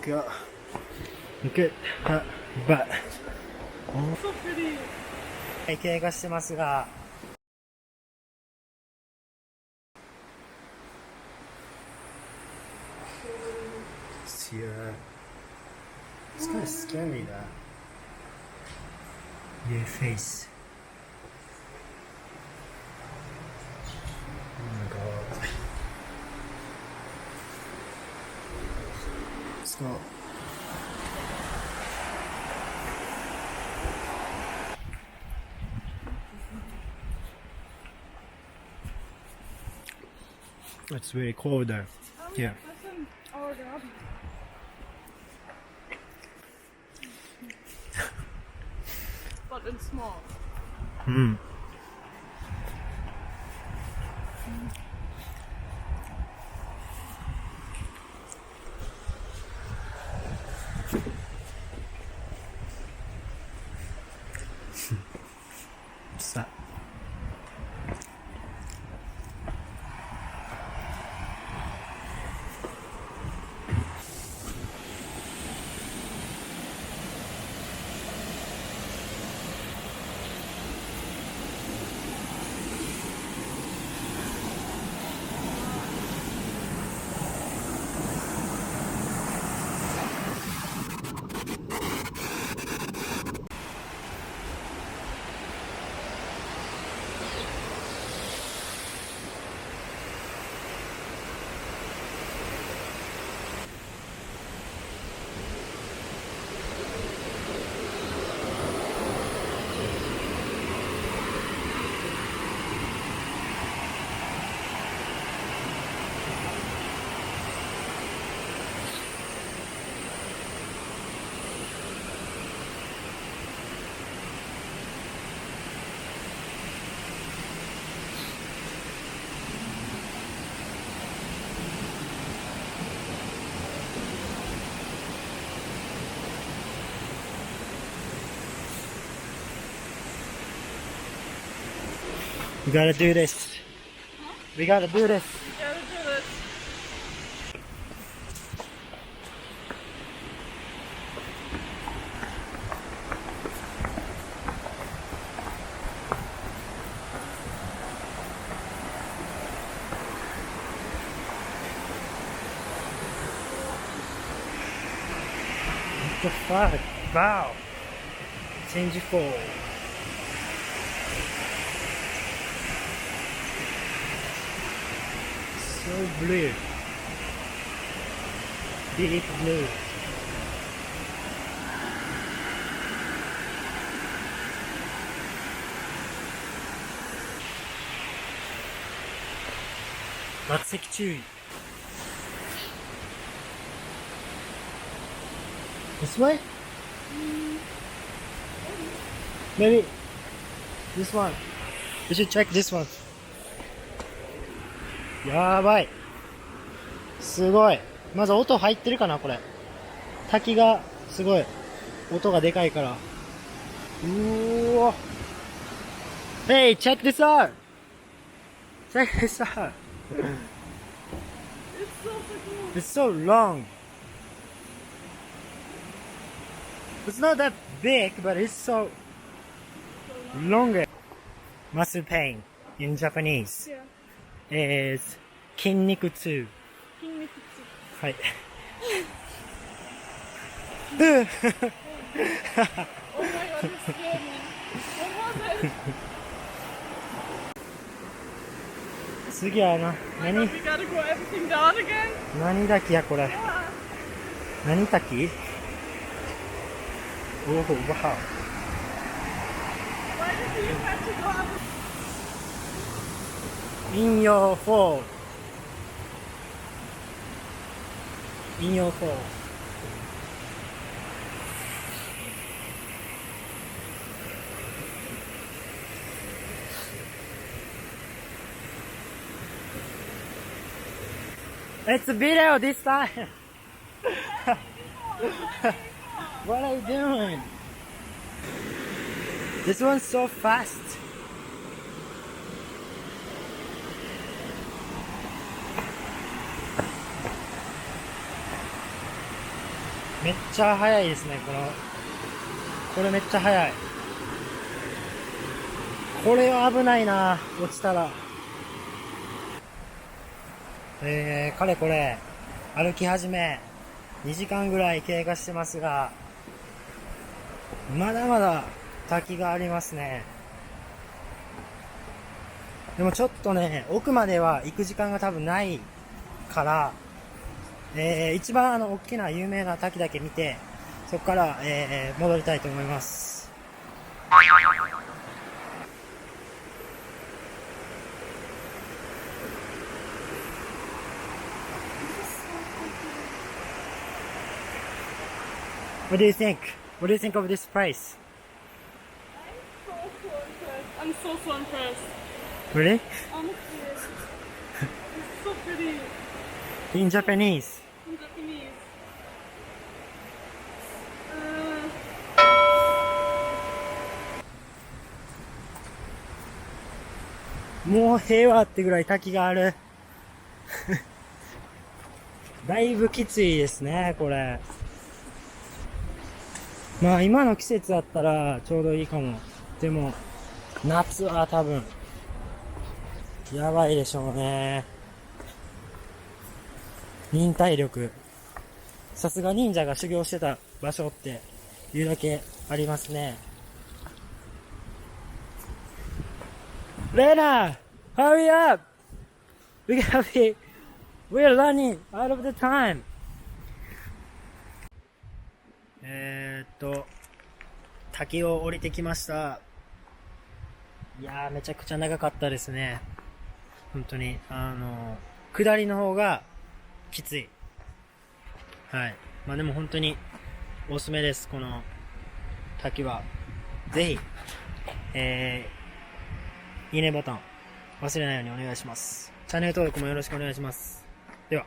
Go. Look at her butt. So pretty. 経過してますが、It's here. It's kind of scary that your face. Oh my god. Let's go. It's really cold there. Yeah. That's an origami. But in small. Mm. What's that? We gotta do this. We gotta do this. Gotta do this. What the fuck? Wow. Change fold. So blue. Deep blue. Let's take注意. This way? Maybe this one. We should check this one. やばい。すごい。まず音入ってるかなこれ。滝がすごい。音がでかいから。うーわ。Hey, check this out! Check this out! It's so It's so cool. long. It's not that big, but it's so long. Muscle pain in Japanese Yeah. is 筋肉痛。筋肉痛。はい。Oh my god, you scared me. What was it? 次はな、Oh my god, we gotta go everything down again? 何滝やこれ。 Yeah. 何滝？おお、わお。Why did you have to go up? In your fall. In your fall. It's a video this time. What are you doing? This one's so fast. めっちゃ速いですね、これめっちゃ速い。これは危ないな、落ちたら。かれこれ、歩き始め、2時間ぐらい経過してますが、まだまだ滝がありますね。でもちょっとね、奥までは行く時間が多分ないから、一番大きな有名な滝だけ見て、そこから、戻りたいと思います。What do you think? What do you think of this place? I'm so impressed. Really? Honestly, it's so pretty In Japanese. in Japanese. もう平和ってぐらい滝がある。だいぶきついですね、これ。まあ今の季節だったらちょうどいいかも。でも、夏は多分、やばいでしょうね。忍耐力。さすが忍者が修行してた場所っていうだけありますね。Lena! Hurry up! We're running out of the time! 滝を降りてきました。いやー、めちゃくちゃ長かったですね。本当に、下りの方がきつい。はい。まあでも本当におすすめです、この滝は。ぜひ、いいねボタン忘れないようにお願いします。チャンネル登録もよろしくお願いします。では。